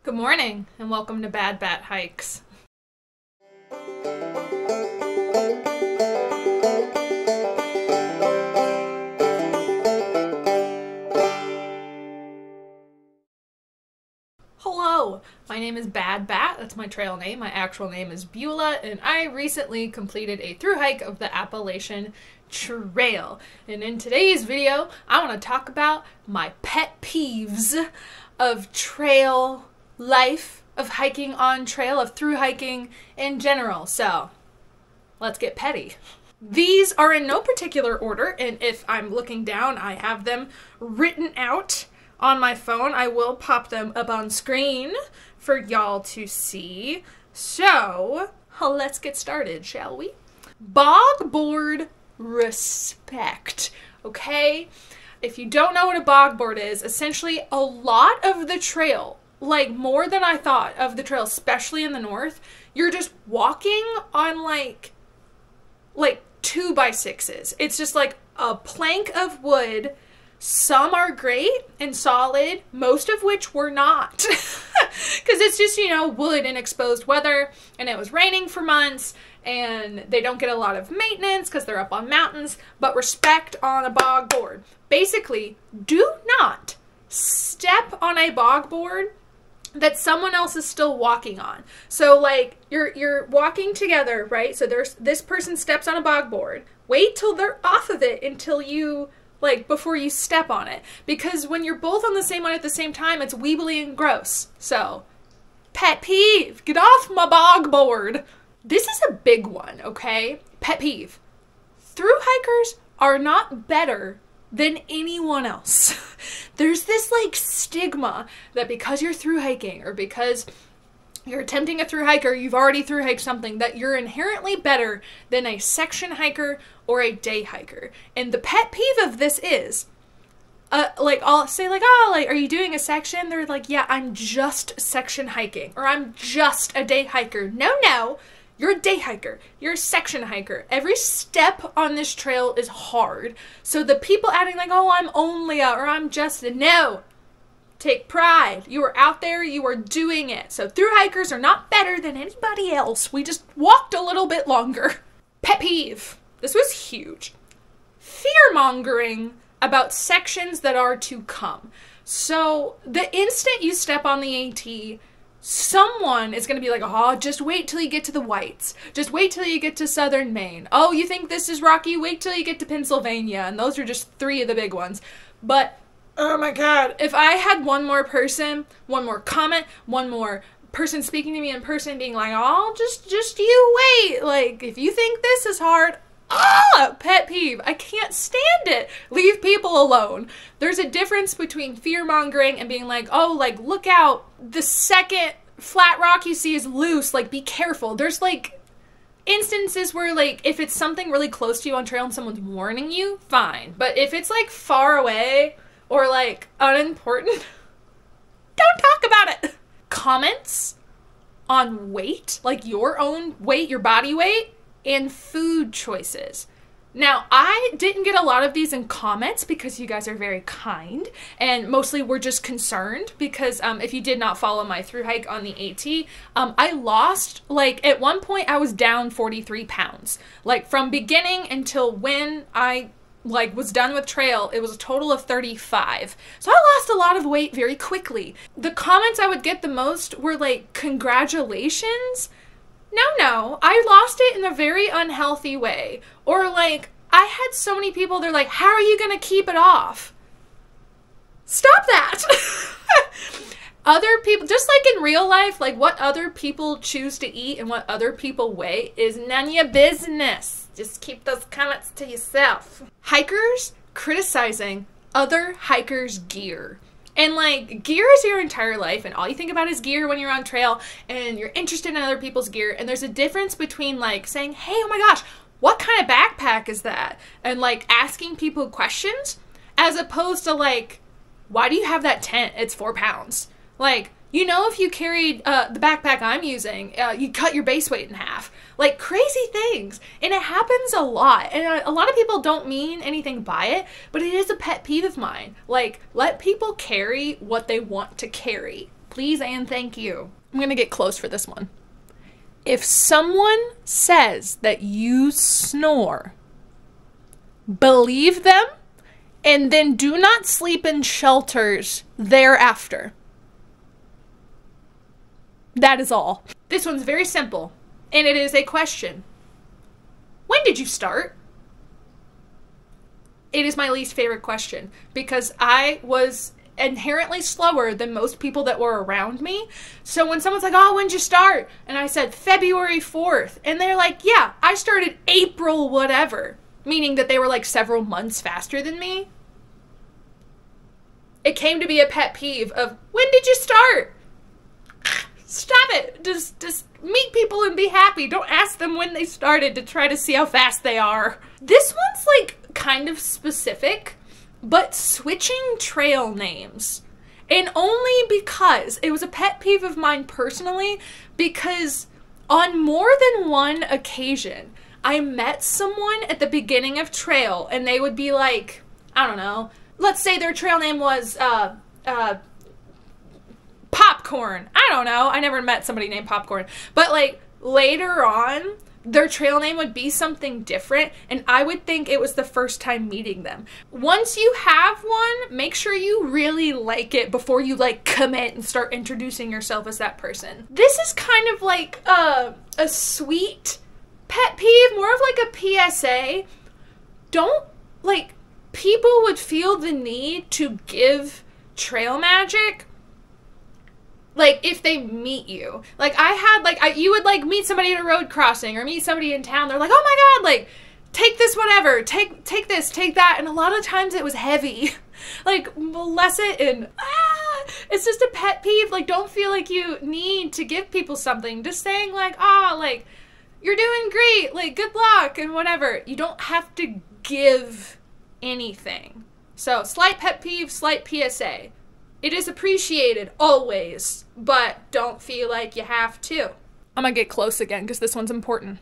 Good morning, and welcome to Bad Bat Hikes. Hello, my name is Bad Bat, that's my trail name. My actual name is Beulah, and I recently completed a thru hike of the Appalachian Trail. And in today's video, I want to talk about my pet peeves of trail life, of hiking on trail, of thru hiking in general. So, let's get petty. These are in no particular order, and if I'm looking down, I have them written out on my phone. I will pop them up on screen for y'all to see. So, let's get started, shall we? Bog board respect, okay? If you don't know what a bog board is, essentially a lot of the trail, like more than I thought of the trail, especially in the north, you're just walking on like 2x6s. It's just like a plank of wood. Some are great and solid, most of which were not. Because it's just, you know, wood in exposed weather, and it was raining for months, and they don't get a lot of maintenance because they're up on mountains. But respect on a bog board. Basically, do not step on a bog board that someone else is still walking on. So like you're walking together, right? So there's this person steps on a bog board. Wait till they're off of it until you before you step on it. Because when you're both on the same one at the same time, it's weebly and gross. So, pet peeve, get off my bog board. This is a big one, okay? Pet peeve. Thru hikers are not better than anyone else. There's this stigma that because you're thru hiking or because you're attempting a thru hike or you've already thru hiked something, that you're inherently better than a section hiker or a day hiker. And the pet peeve of this is, I'll say are you doing a section? They're like, yeah, I'm just section hiking, or I'm just a day hiker. No, you're a day hiker. You're a section hiker. Every step on this trail is hard. So the people adding oh, I'm only or I'm just no. Take pride. You are out there, you are doing it. So thru hikers are not better than anybody else. We just walked a little bit longer. Pet peeve. This was huge. Fearmongering about sections that are to come. So the instant you step on the AT, someone is going to be like, oh, just wait till you get to the Whites. Just wait till you get to southern Maine. Oh, you think this is rocky? Wait till you get to Pennsylvania. And those are just 3 of the big ones. But oh my God, if I had one more person, one more comment, one more person speaking to me in person being like, oh, just you wait. If you think this is hard, pet peeve. I can't stand it. Leave people alone. There's a difference between fear-mongering and being look out. The second flat rock you see is loose. Be careful. There's instances where if it's something really close to you on trail and someone's warning you, fine. But if it's far away or unimportant, don't talk about it. Comments on weight, your own weight, your body weight, and food choices. Now, I didn't get a lot of these in comments because you guys are very kind, and mostly we're just concerned because if you did not follow my thru hike on the AT, I lost, at one point I was down 43 pounds. From beginning until when I was done with trail, it was a total of 35. So I lost a lot of weight very quickly. The comments I would get the most were congratulations. No, I lost it in a very unhealthy way. Or I had so many people, they're like, how are you gonna keep it off? Stop that. Other people, just in real life, what other people choose to eat and what other people weigh is none of your business. Just keep those comments to yourself. Hikers criticizing other hikers' gear. And gear is your entire life, and all you think about is gear when you're on trail, and you're interested in other people's gear. And there's a difference between saying, hey, oh my gosh, what kind of backpack is that? And asking people questions, as opposed to why do you have that tent? It's 4 pounds. You know, if you carried the backpack I'm using, you cut your base weight in half. Like, crazy things. And it happens a lot. And a lot of people don't mean anything by it, but it is a pet peeve of mine. Like, let people carry what they want to carry. Please and thank you. I'm gonna get close for this one. If someone says that you snore, believe them and then do not sleep in shelters thereafter. That is all. This one's very simple, and it is a question. When did you start? It is my least favorite question because I was inherently slower than most people that were around me. So when someone's like, oh, when'd you start? And I said, February 4th. And they're like, yeah, I started April whatever. Meaning that they were like several months faster than me. It came to be a pet peeve of, when did you start? Stop it. Just meet people and be happy. Don't ask them when they started to try to see how fast they are. This one's like kind of specific, but switching trail names. And only because it was a pet peeve of mine personally, because on more than one occasion, I met someone at the beginning of trail and they would be like, I don't know, let's say their trail name was, Popcorn. I don't know. I never met somebody named Popcorn. But like later on, their trail name would be something different and I would think it was the first time meeting them. Once you have one, make sure you really like it before you like commit and start introducing yourself as that person. This is kind of like a sweet pet peeve, more of like a PSA. Don't, like, people would feel the need to give trail magic like if they meet you. Like I had like you would like meet somebody at a road crossing or meet somebody in town. They're like, oh my god, like take this whatever, take this, take that. And a lot of times it was heavy. Like bless it and it's just a pet peeve. Like don't feel like you need to give people something. Just saying like, oh, like you're doing great, like good luck and whatever. You don't have to give anything. So slight pet peeve, slight PSA. It is appreciated, always, but don't feel like you have to. I'm gonna get close again because this one's important.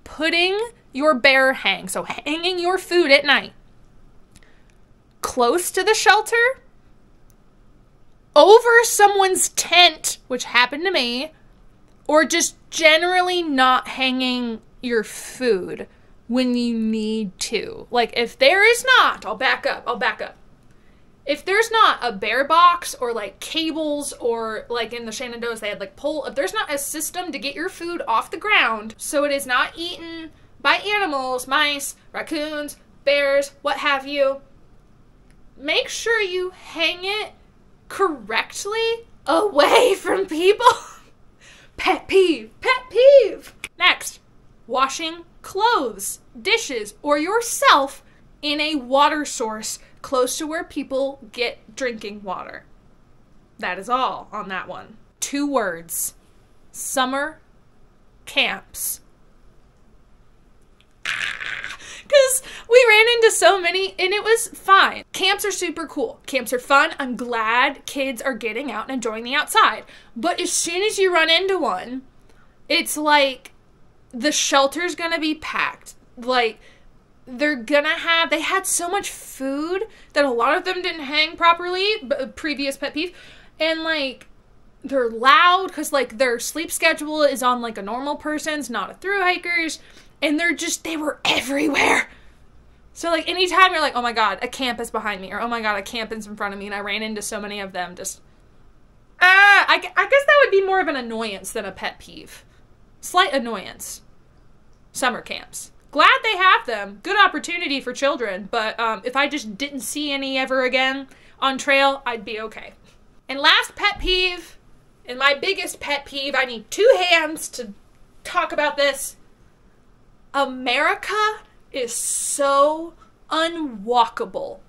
Putting your bear hang, so hanging your food at night, close to the shelter, over someone's tent, which happened to me, or just generally not hanging your food when you need to. Like if there is not, I'll back up. If there's not a bear box or like cables or like in the Shenandoahs they had like pole, if there's not a system to get your food off the ground so it is not eaten by animals, mice, raccoons, bears, what have you, make sure you hang it correctly away from people. Pet peeve, pet peeve. Next, washing clothes, dishes, or yourself in a water source close to where people get drinking water. That is all on that one. 2 words. Summer camps. Because we ran into so many and it was fine. Camps are super cool. Camps are fun. I'm glad kids are getting out and enjoying the outside. But as soon as you run into one, it's like the shelter's gonna be packed. Like they had so much food that a lot of them didn't hang properly, previous pet peeve, and like they're loud because like their sleep schedule is on like a normal person's, not a thru hiker's, and they were everywhere. So like anytime you're like, oh my god, a camp is behind me, or oh my god, a camp is in front of me, and I ran into so many of them, just I guess that would be more of an annoyance than a pet peeve. Slight annoyance. Summer camps. Glad they have them. Good opportunity for children, but if I just didn't see any ever again on trail, I'd be okay. And last pet peeve, and my biggest pet peeve, I need 2 hands to talk about this. America is so unwalkable.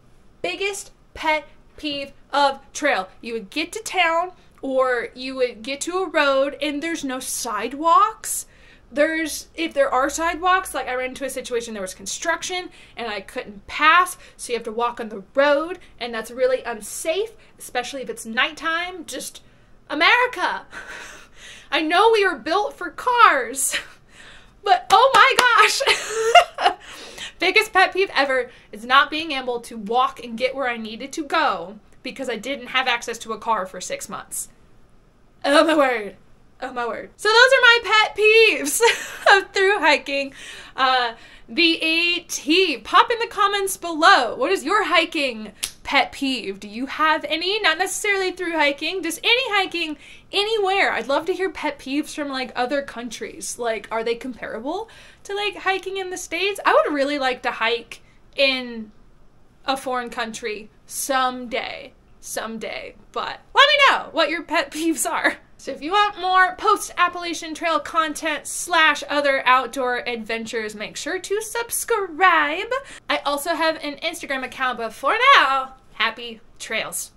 Biggest pet peeve of trail. You would get to town or you would get to a road and there's no sidewalks. If there are sidewalks, like I ran into a situation, there was construction and I couldn't pass, so you have to walk on the road, and that's really unsafe, especially if it's nighttime. Just America. I know we were built for cars, but oh my gosh. Biggest pet peeve ever is not being able to walk and get where I needed to go because I didn't have access to a car for 6 months. Oh my word. Oh my word. So those are my pet peeves of through hiking. The AT, pop in the comments below. What is your hiking pet peeve? Do you have any? Not necessarily through hiking, just any hiking anywhere. I'd love to hear pet peeves from like other countries. Like, are they comparable to like hiking in the States? I would really like to hike in a foreign country someday, but let me know what your pet peeves are. So if you want more post-Appalachian Trail content / other outdoor adventures, make sure to subscribe. I also have an Instagram account, but for now, happy trails.